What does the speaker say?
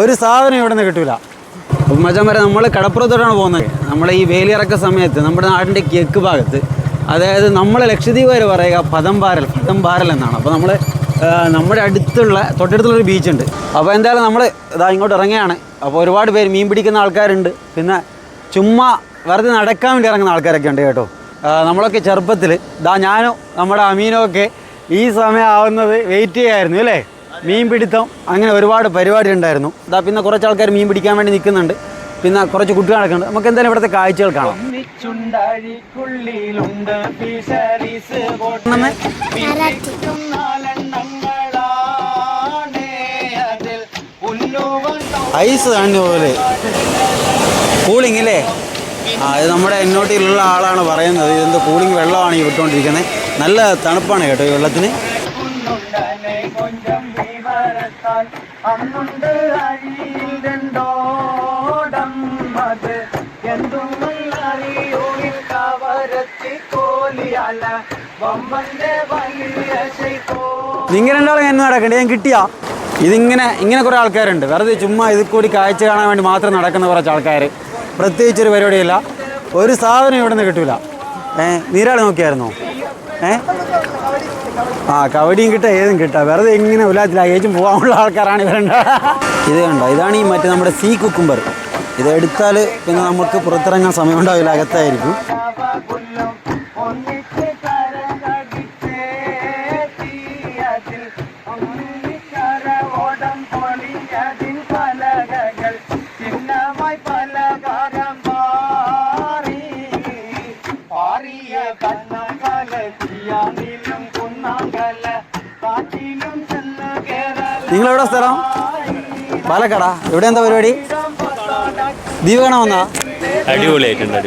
ഒരു സാധനം ഇവിടെ നിന്ന് കിട്ടൂല. മച്ചാൻ വരെ നമ്മൾ കടപ്പുറത്തോട്ടാണ് പോകുന്നത്. നമ്മൾ ഈ വേലിയിറക്ക സമയത്ത് നമ്മുടെ നാടിൻ്റെ കിഴക്ക് ഭാഗത്ത്, അതായത് നമ്മൾ ലക്ഷദ്വീപ് വരെ പറയുക പദംപാരൽ എന്നാണ്. അപ്പോൾ നമ്മൾ നമ്മുടെ തൊട്ടടുത്തുള്ളൊരു ബീച്ചുണ്ട്. അപ്പോൾ എന്തായാലും നമ്മൾ ഇതാ ഇങ്ങോട്ട് ഇറങ്ങുകയാണ്. അപ്പോൾ ഒരുപാട് പേര് മീൻ പിടിക്കുന്ന ആൾക്കാരുണ്ട്, പിന്നെ ചുമ്മാ വെറുതെ നടക്കാൻ വേണ്ടി ഇറങ്ങുന്ന ആൾക്കാരൊക്കെ ഉണ്ട് കേട്ടോ. നമ്മളൊക്കെ ചെറുപ്പത്തിൽ ഞാനും നമ്മുടെ അമീനും ഒക്കെ ഈ സമയം ആവുന്നത് വെയിറ്റ് ചെയ്യായിരുന്നു അല്ലേ, മീൻ പിടുത്തം, അങ്ങനെ ഒരുപാട് പരിപാടി ഉണ്ടായിരുന്നു. പിന്നെ കുറച്ച് ആൾക്കാർ മീൻ പിടിക്കാൻ വേണ്ടി നിൽക്കുന്നുണ്ട്, പിന്നെ കുറച്ച് കുട്ടികളൊക്കെ ഉണ്ട്. നമുക്ക് എന്തായാലും ഇവിടുത്തെ കാഴ്ചകൾ കാണാം. ഐസ് കാണുന്ന പോലെ കൂളിംഗ് അല്ലേ? ഇത് നമ്മുടെ എന്നോട്ടിലുള്ള ആളാണ് പറയുന്നത്. ഇതെന്ത് കൂളിംഗ് വെള്ളമാണ് ഈ വിട്ടുകൊണ്ടിരിക്കുന്നത്. നല്ല തണുപ്പാണ് കേട്ടോ ഈ വെള്ളത്തിന്. നിങ്ങൾ രണ്ടാളും എന്ന് നടക്കണ്ടേ? ഞാൻ കിട്ടിയാ ഇങ്ങനെ കുറേ ആൾക്കാരുണ്ട്. വെറുതെ ചുമ്മാ ഇതിൽ കൂടി കാഴ്ച കാണാൻ വേണ്ടി മാത്രം നടക്കുന്ന കുറച്ച് ആൾക്കാർ. പ്രത്യേകിച്ചൊരു പരിപാടിയില്ല. ഒരു സാധനം ഇവിടെ നിന്ന് കിട്ടൂല. നീരാളി നോക്കിയായിരുന്നോ? കബഡിയും കിട്ടുക, ഏതും കിട്ടുക. വെറുതെ ഇങ്ങനെ ഉല്ലാത്തിലായേച്ചും പോകാനുള്ള ആൾക്കാരാണ് ഇവരുണ്ട്. ഇത് കണ്ടോ, ഇതാണ് ഈ മറ്റേ നമ്മുടെ സീ കുക്കുംബർ. ഇത് എടുത്താൽ പിന്നെ നമുക്ക് പുറത്തിറങ്ങാൻ സമയം ഉണ്ടാവില്ല, അകത്തായിരിക്കും. നിങ്ങളെവിടെ സ്ഥലം? പാലക്കാടാ? ഇവിടെ എന്താ പരിപാടി? ദീപ് കാണാൻ വന്നാ? അടിപൊളിയായിട്ടുണ്ട്.